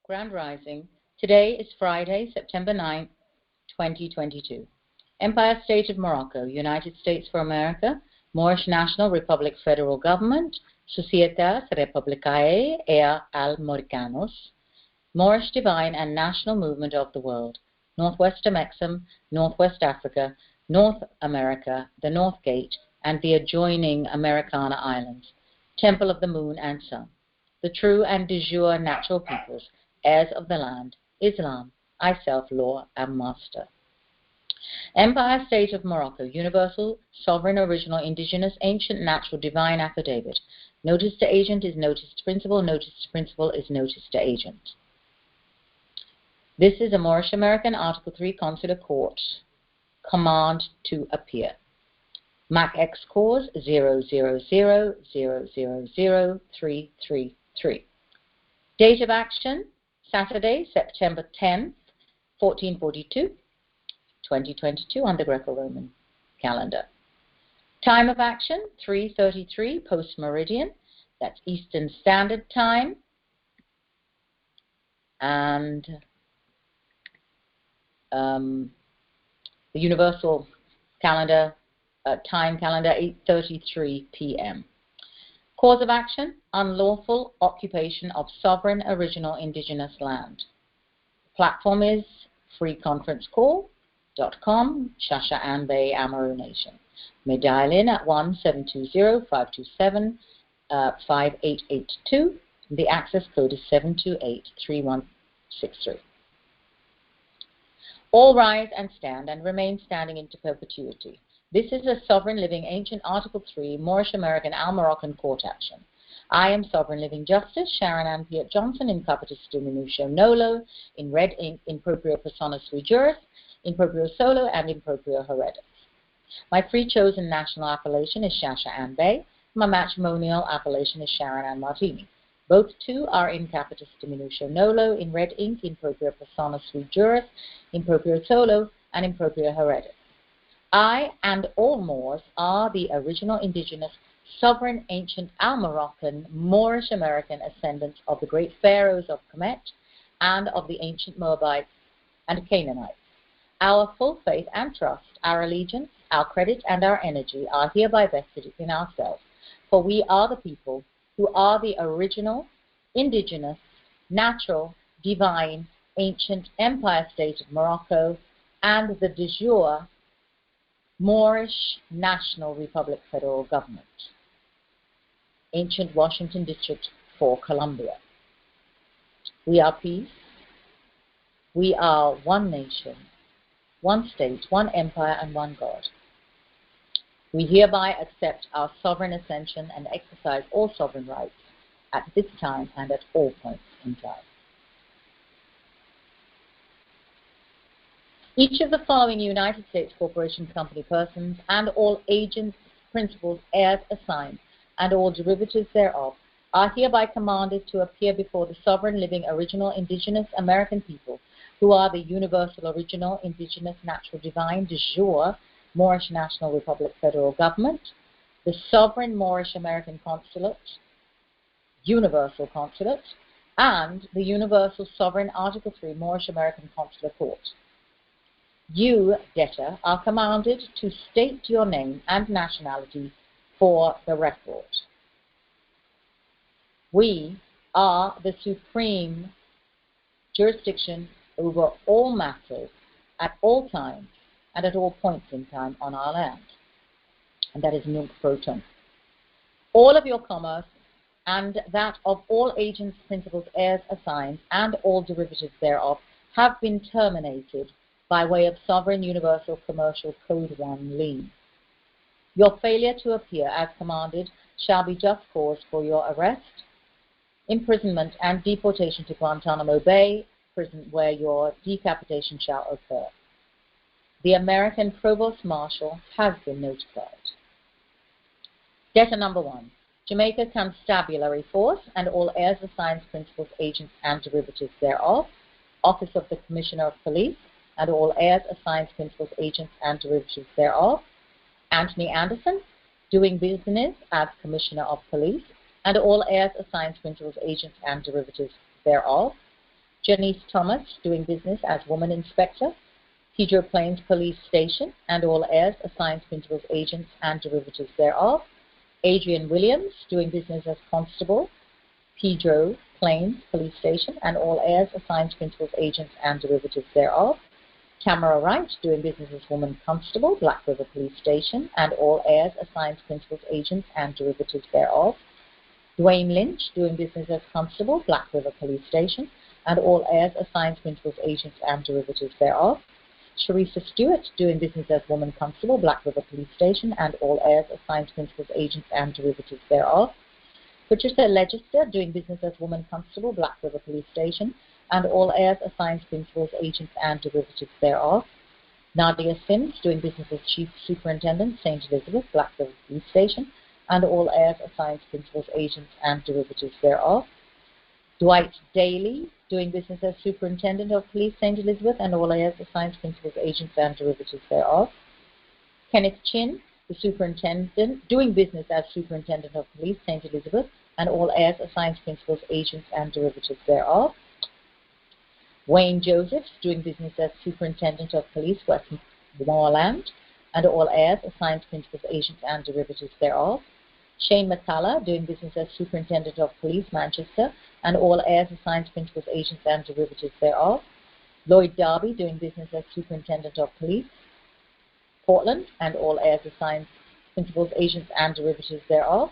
Grand Rising. Today is Friday, September 9th, 2022. Empire State of Morocco, United States for America, Moorish National Republic Federal Government, Societas Republicae Al-Moroccanos, Moorish Divyne and National Movement of the World, Northwest Amexem, Northwest Africa, North America, the North Gate, and the adjoining Americana Islands, Temple of the Moon and Sun, the true and de jure natural peoples, heirs of the land, Islam, I self-law am master. Empire State of Morocco, Universal, Sovereign, Original, Indigenous, Ancient, Natural, Divine Affidavit. Notice to agent is notice to principal, notice to principal is notice to agent. This is a Moorish American Article 3 Consular Court command to appear. macx+cause 000000333. Date of action, Saturday, September 10th, 1442, 2022 on the Greco-Roman calendar. Time of action, 3:33 post-meridian, that's Eastern Standard Time, and the Universal calendar, time calendar, 8:33 p.m. Cause of action, unlawful occupation of sovereign, original, indigenous land. Platform is freeconferencecall.com, Shasha Ann Bay, Amaro Nation. May dial in at 1-720-527-5882. The access code is 728-3163. All rise and stand and remain standing into perpetuity. This is a sovereign living ancient Article 3 Moorish American Al-Moroccan court action. I am sovereign living justice Sharon Ann Piet Johnson in capitis dominutio nolo, in red ink, in proprio persona sui juris, in proprio solo, and in proprio heredis. My free chosen national appellation is Shasha Ann Bay. My matrimonial appellation is Sharon Ann Martini. Both two are in capitis diminutio nolo, in red ink, in proprio persona sui juris, in proprio solo, and in proprio heredis. I and all Moors are the original indigenous, sovereign, ancient, Al-Moroccan, Moorish American ascendants of the great pharaohs of Kemet and of the ancient Moabites and Canaanites. Our full faith and trust, our allegiance, our credit, and our energy are hereby vested in ourselves, for we are the people who are the original, indigenous, natural, divine, ancient Empire State of Morocco and the de jure Moorish National Republic Federal Government, Ancient Washington District for Columbia. We are peace. We are one nation, one state, one empire, and one God. We hereby accept our sovereign ascension and exercise all sovereign rights at this time and at all points in time. Each of the following United States corporation company persons and all agents, principals, heirs assigned, and all derivatives thereof are hereby commanded to appear before the sovereign living original indigenous American people who are the universal original indigenous natural divine de jure Moorish National Republic Federal Government, the sovereign Moorish American Consulate, Universal Consulate, and the Universal Sovereign Article 3 Moorish American Consular Court. You, debtor, are commanded to state your name and nationality for the record. We are the supreme jurisdiction over all matters at all times and at all points in time on our land. And that is nunc pro tunc. All of your commerce and that of all agents, principals, heirs assigned, and all derivatives thereof have been terminated by way of Sovereign Universal Commercial Code 1 lien. Your failure to appear as commanded shall be just cause for your arrest, imprisonment, and deportation to Guantanamo Bay prison, where your decapitation shall occur. The American Provost Marshal has been notified. Debtor number 1. Jamaica Constabulary Force and all heirs, assigned, principals, agents, and derivatives thereof. Office of the Commissioner of Police and all heirs, assigned, principals, agents, and derivatives thereof. Anthony Anderson, doing business as Commissioner of Police, and all heirs, assigned, principals, agents, and derivatives thereof. Janice Thomas, doing business as woman inspector, Pedro Plains Police Station, and all heirs, assigns, principals, agents, and derivatives thereof. Adrian Williams, doing business as constable, Pedro Plains Police Station, and all heirs, assigns, principals, agents, and derivatives thereof. Tamara Wright, doing business as woman constable, Black River Police Station, and all heirs, assigns, principals, agents, and derivatives thereof. Dwayne Lynch, doing business as constable, Black River Police Station, and all heirs, assigns, principals, agents, and derivatives thereof. Sharissa Stewart, doing business as woman constable, Black River Police Station, and all heirs, assigns, principals, agents, and derivatives thereof. Patricia Legister, doing business as woman constable, Black River Police Station, and all heirs, assigns, principals, agents, and derivatives thereof. Nadia Sims, doing business as chief superintendent, St. Elizabeth, Black River Police Station, and all heirs, assigns, principals, agents, and derivatives thereof. Dwight Daly, doing business as superintendent of police, St. Elizabeth, and all heirs, assigns, principals, agents, and derivatives thereof. Kenneth Chin, the superintendent, doing business as superintendent of police, St. Elizabeth, and all heirs, assigns, principals, agents, and derivatives thereof. Wayne Joseph, doing business as superintendent of police, Westmoreland, and all heirs, assigns, principals, agents, and derivatives thereof. Shane Matala, doing business as superintendent of police, Manchester, and all heirs, assigns, principals, agents, and derivatives thereof. Lloyd Darby, doing business as superintendent of police, Portland, and all heirs, assigns, principals, agents, and derivatives thereof.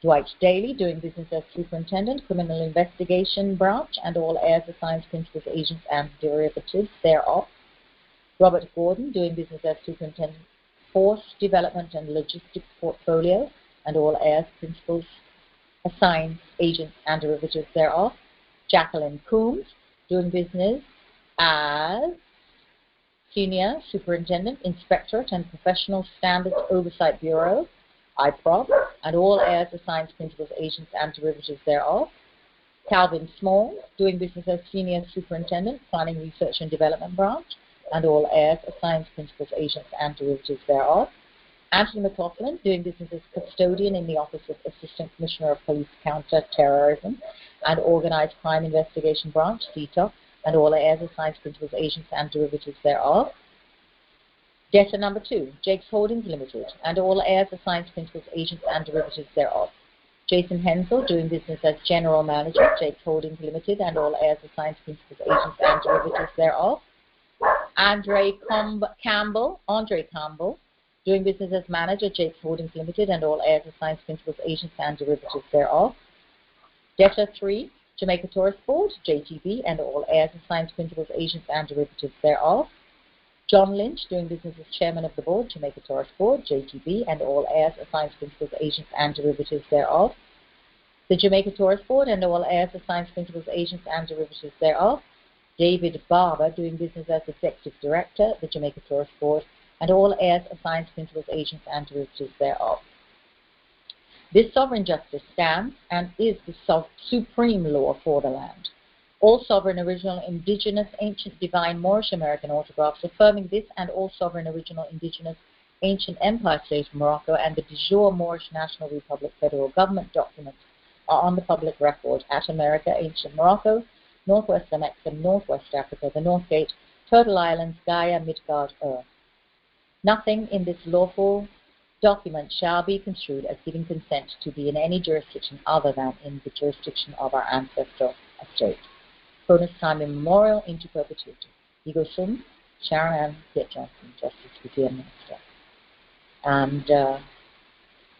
Dwight Daly, doing business as superintendent, criminal investigation branch, and all heirs, assigns, principals, agents, and derivatives thereof. Robert Gordon, doing business as superintendent, force development and logistics portfolio, and all heirs, principals, assigns, agents, and derivatives thereof. Jacqueline Coombs, doing business as Senior Superintendent, Inspectorate and Professional Standards Oversight Bureau, IPROB, and all heirs, assigns, principals, agents, and derivatives thereof. Calvin Small, doing business as Senior Superintendent, Planning, Research and Development Branch, and all heirs, assigns, principals, agents, and derivatives thereof. Anthony McLaughlin, doing business as custodian in the Office of Assistant Commissioner of Police Counter-Terrorism and Organized Crime Investigation Branch, CETA, and all heirs, assigns, principals, agents, and derivatives thereof. Debtor number 2, Jakes Holdings Limited, and all heirs, assigns, principals, agents, and derivatives thereof. Jason Hensel, doing business as General Manager, Jakes Holdings Limited, and all heirs, assigns, principals, agents, and derivatives thereof. Andre Campbell, doing business as Manager, Jakes Holdings Limited, and all heirs, assigns, principals, agents, and derivatives thereof. Debtor 3, Jamaica Tourist Board, JTB, and all heirs, assigns, principals, agents, and derivatives thereof. John Lynch, doing business as Chairman of the Board, Jamaica Tourist Board, JTB, and all heirs, assigns, principals, agents, and derivatives thereof. The Jamaica Tourist Board, and all heirs, assigns, principals, agents, and derivatives thereof. David Barber, doing business as Executive Director, the Jamaica Tourist Board, and all heirs, assigns, principals, agents, and derivatives thereof. This sovereign justice stands and is the supreme law for the land. All sovereign, original, indigenous, ancient, divine, Moorish American autographs affirming this and all sovereign, original, indigenous, ancient empire state of Morocco and the de jure Moorish National Republic federal government documents are on the public record at America, ancient Morocco, Northwest America, Northwest Africa, the North Gate, Turtle Islands, Gaia, Midgard, Earth. Nothing in this lawful document shall be construed as giving consent to be in any jurisdiction other than in the jurisdiction of our ancestral estate. Bonus time immemorial into perpetuity. Ego sum, Sharon Ann Pitt Johnson, Justice for the Minister. And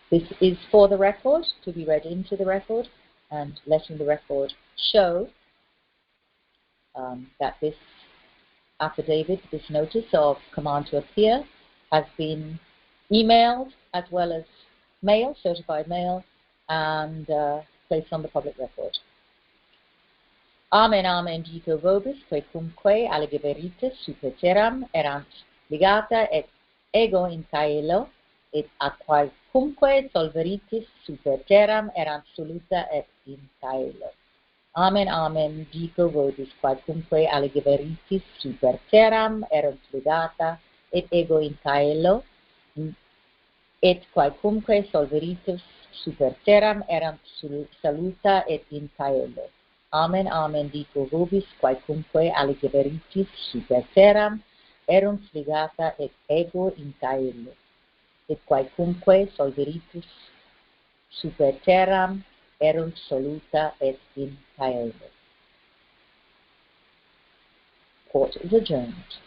this is for the record, to be read into the record, and letting the record show that this affidavit, this notice of command to appear, has been emailed as well as mail, certified mail, and placed on the public record. Amen, amen, dito vobis, quecumque allegeveritis superteram erant ligata et ego in caelo, et a qualcumque solveritis superteram erant soluta et in caelo. Amen, amen, dico vobis, qualcumque allegeveritis superteram erant ligata et ego in caelo, et qualcumque solveritis superteram erant saluta et in caelo. Amen, amen, dico vobis, quaecumque aligeberitis super terram, erunt sligata et ego in caello, et quaecumque solveritus super terram, erunt soluta et in caello. Court is adjourned.